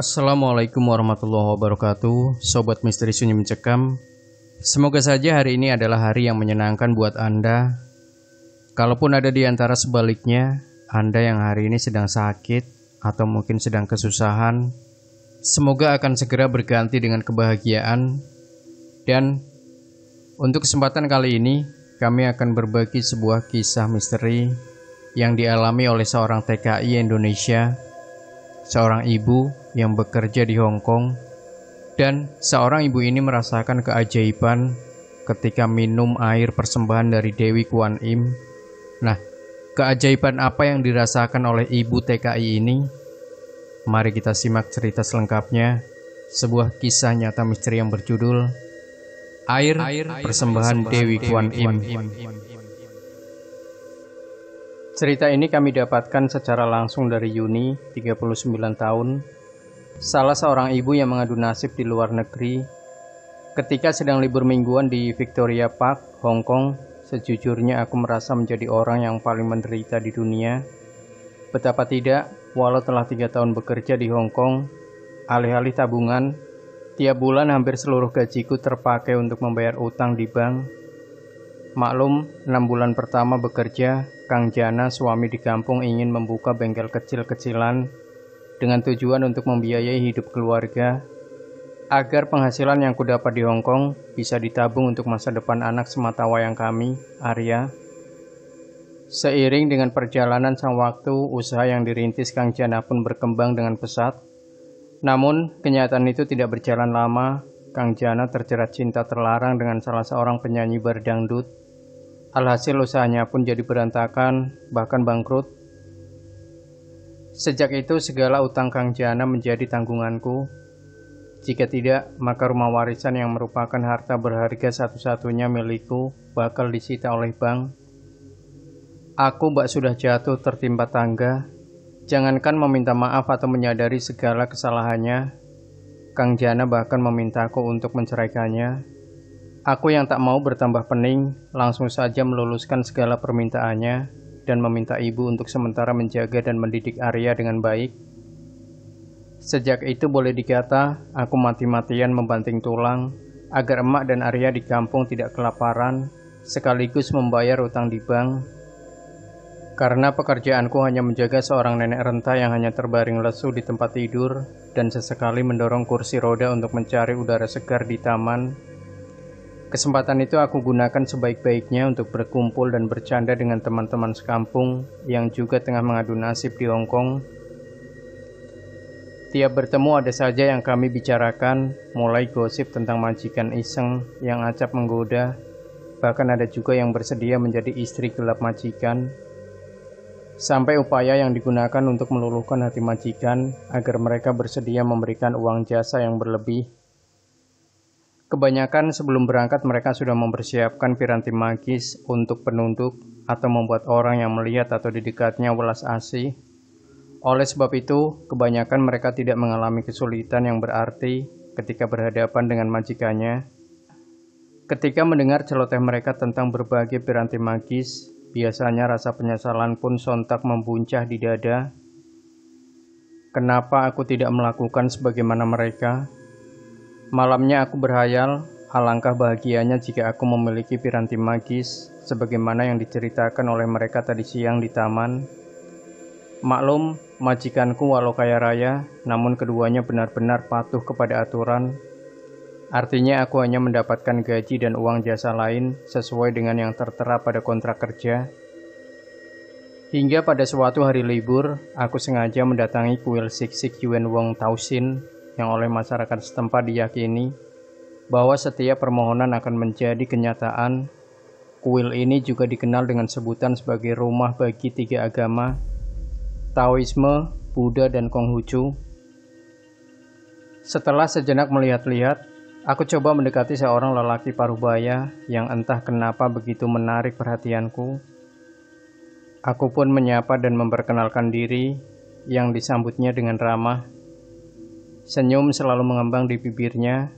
Assalamualaikum warahmatullahi wabarakatuh, Sobat Misteri Sunyi Mencekam. Semoga saja hari ini adalah hari yang menyenangkan buat Anda. Kalaupun ada di antara sebaliknya, Anda yang hari ini sedang sakit atau mungkin sedang kesusahan, semoga akan segera berganti dengan kebahagiaan. Dan untuk kesempatan kali ini, kami akan berbagi sebuah kisah misteri yang dialami oleh seorang TKI Indonesia, seorang ibu yang bekerja di Hong Kong, dan seorang ibu ini merasakan keajaiban ketika minum air persembahan dari Dewi Kuan Im. Nah, keajaiban apa yang dirasakan oleh ibu TKI ini? Mari kita simak cerita selengkapnya, sebuah kisah nyata misteri yang berjudul Air Persembahan Dewi Kuan Im. Cerita ini kami dapatkan secara langsung dari Yuni, 39 tahun, salah seorang ibu yang mengadu nasib di luar negeri. Ketika sedang libur mingguan di Victoria Park, Hong Kong, sejujurnya aku merasa menjadi orang yang paling menderita di dunia. Betapa tidak, walau telah 3 tahun bekerja di Hong Kong, alih-alih tabungan, tiap bulan hampir seluruh gajiku terpakai untuk membayar utang di bank. Maklum, 6 bulan pertama bekerja, Kang Jana, suami di kampung, ingin membuka bengkel kecil-kecilan dengan tujuan untuk membiayai hidup keluarga, agar penghasilan yang kudapat di Hong Kong bisa ditabung untuk masa depan anak sematawayang kami, Arya. Seiring dengan perjalanan sang waktu, usaha yang dirintis Kang Jana pun berkembang dengan pesat. Namun, kenyataan itu tidak berjalan lama. Kang Jana terjerat cinta terlarang dengan salah seorang penyanyi berdangdut. Alhasil usahanya pun jadi berantakan, bahkan bangkrut. Sejak itu segala utang Kang Jana menjadi tanggunganku. Jika tidak, maka rumah warisan yang merupakan harta berharga satu-satunya milikku bakal disita oleh bank. Aku bak sudah jatuh tertimpa tangga. Jangankan meminta maaf atau menyadari segala kesalahannya, Kang Jana bahkan memintaku untuk menceraikannya. Aku yang tak mau bertambah pening, langsung saja meluluskan segala permintaannya dan meminta ibu untuk sementara menjaga dan mendidik Arya dengan baik. Sejak itu boleh dikata, aku mati-matian membanting tulang agar emak dan Arya di kampung tidak kelaparan, sekaligus membayar utang di bank. Karena pekerjaanku hanya menjaga seorang nenek renta yang hanya terbaring lesu di tempat tidur dan sesekali mendorong kursi roda untuk mencari udara segar di taman. Kesempatan itu aku gunakan sebaik-baiknya untuk berkumpul dan bercanda dengan teman-teman sekampung yang juga tengah mengadu nasib di Hong Kong. Tiap bertemu ada saja yang kami bicarakan, mulai gosip tentang majikan iseng yang acap menggoda, bahkan ada juga yang bersedia menjadi istri gelap majikan. Sampai upaya yang digunakan untuk meluluhkan hati majikan agar mereka bersedia memberikan uang jasa yang berlebih. Kebanyakan sebelum berangkat mereka sudah mempersiapkan piranti magis untuk penunduk atau membuat orang yang melihat atau di dekatnya welas asih. Oleh sebab itu, kebanyakan mereka tidak mengalami kesulitan yang berarti ketika berhadapan dengan majikannya. Ketika mendengar celoteh mereka tentang berbagai piranti magis, biasanya rasa penyesalan pun sontak membuncah di dada. Kenapa aku tidak melakukan sebagaimana mereka? Malamnya aku berhayal, alangkah bahagianya jika aku memiliki piranti magis, sebagaimana yang diceritakan oleh mereka tadi siang di taman. Maklum, majikanku walau kaya raya, namun keduanya benar-benar patuh kepada aturan. Artinya aku hanya mendapatkan gaji dan uang jasa lain sesuai dengan yang tertera pada kontrak kerja. Hingga pada suatu hari libur, aku sengaja mendatangi kuil Siksik Yuen Wong Tausin yang oleh masyarakat setempat diyakini bahwa setiap permohonan akan menjadi kenyataan. Kuil ini juga dikenal dengan sebutan sebagai rumah bagi 3 agama, Taoisme, Buddha, dan Konghucu. Setelah sejenak melihat-lihat, aku coba mendekati seorang lelaki parubaya yang entah kenapa begitu menarik perhatianku. Aku pun menyapa dan memperkenalkan diri, yang disambutnya dengan ramah. Senyum selalu mengembang di bibirnya.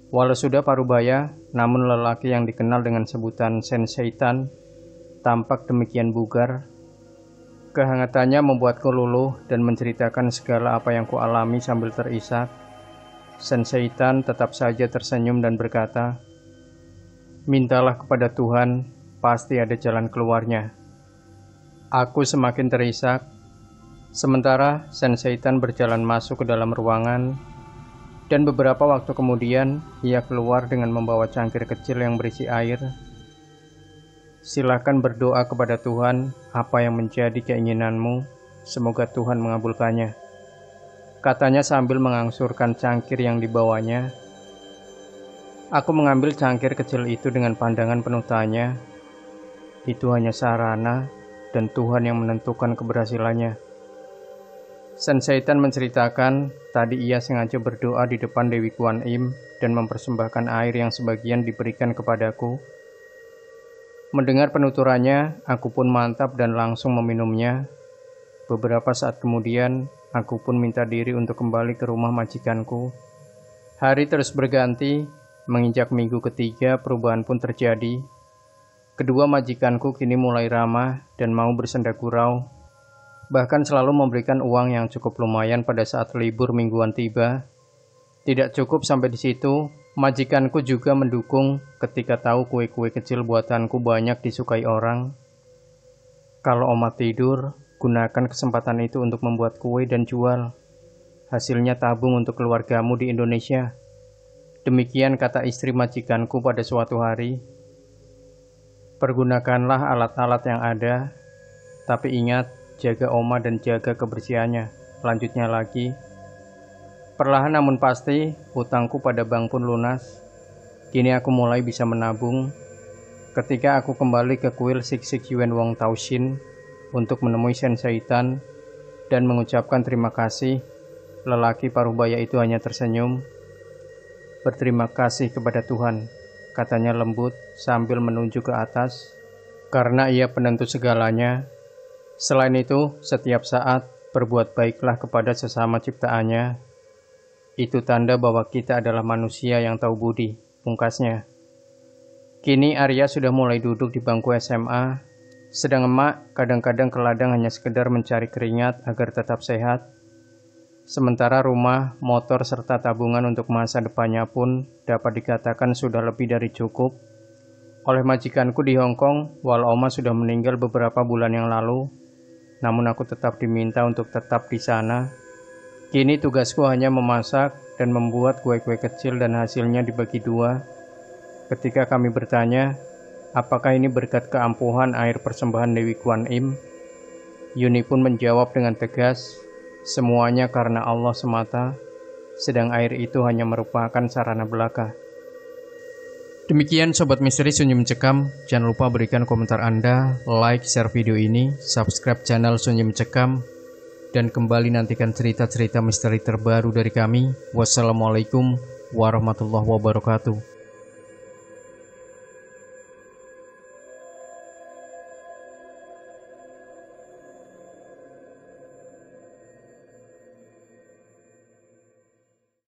Walau sudah parubaya, namun lelaki yang dikenal dengan sebutan Senseitan tampak demikian bugar. Kehangatannya membuatku luluh dan menceritakan segala apa yang kualami sambil terisak. Senseitan tetap saja tersenyum dan berkata, "Mintalah kepada Tuhan, pasti ada jalan keluarnya." Aku semakin terisak. Sementara Senseitan berjalan masuk ke dalam ruangan, dan beberapa waktu kemudian ia keluar dengan membawa cangkir kecil yang berisi air. "Silakan berdoa kepada Tuhan apa yang menjadi keinginanmu, semoga Tuhan mengabulkannya," katanya sambil mengangsurkan cangkir yang dibawanya. Aku mengambil cangkir kecil itu dengan pandangan penuh tanya. Itu hanya sarana, dan Tuhan yang menentukan keberhasilannya. Senseitan menceritakan, tadi ia sengaja berdoa di depan Dewi Kuan Im dan mempersembahkan air yang sebagian diberikan kepadaku. Mendengar penuturannya, aku pun mantap dan langsung meminumnya. Beberapa saat kemudian, aku pun minta diri untuk kembali ke rumah majikanku. Hari terus berganti, menginjak minggu ketiga perubahan pun terjadi. Kedua majikanku kini mulai ramah dan mau bersenda gurau. Bahkan selalu memberikan uang yang cukup lumayan pada saat libur mingguan tiba. Tidak cukup sampai di situ, majikanku juga mendukung ketika tahu kue-kue kecil buatanku banyak disukai orang. "Kalau Oma tidur, gunakan kesempatan itu untuk membuat kue dan jual. Hasilnya tabung untuk keluargamu di Indonesia." Demikian kata istri majikanku pada suatu hari. "Pergunakanlah alat-alat yang ada, tapi ingat, jaga Oma dan jaga kebersihannya," lanjutnya lagi. Perlahan namun pasti, hutangku pada bank pun lunas. Kini aku mulai bisa menabung. Ketika aku kembali ke kuil Siksik Yuan Wong Taushin untuk menemui Senseitan dan mengucapkan terima kasih, lelaki paruh baya itu hanya tersenyum. "Berterima kasih kepada Tuhan," katanya lembut sambil menunjuk ke atas, "karena Ia penentu segalanya. Selain itu, setiap saat berbuat baiklah kepada sesama ciptaannya. Itu tanda bahwa kita adalah manusia yang tahu budi," pungkasnya. Kini Arya sudah mulai duduk di bangku SMA, sedang emak kadang-kadang ke ladang hanya sekedar mencari keringat agar tetap sehat. Sementara rumah, motor, serta tabungan untuk masa depannya pun dapat dikatakan sudah lebih dari cukup. Oleh majikanku di Hong Kong, walau Oma sudah meninggal beberapa bulan yang lalu, namun aku tetap diminta untuk tetap di sana. Kini tugasku hanya memasak dan membuat kue-kue kecil dan hasilnya dibagi dua. Ketika kami bertanya, apakah ini berkat keampuhan air persembahan Dewi Kuan Im, Yuni pun menjawab dengan tegas, semuanya karena Allah semata, sedang air itu hanya merupakan sarana belaka. Demikian Sobat Misteri Sunyi Mencekam, jangan lupa berikan komentar Anda, like, share video ini, subscribe channel Sunyi Mencekam, dan kembali nantikan cerita-cerita misteri terbaru dari kami. Wassalamualaikum warahmatullahi wabarakatuh.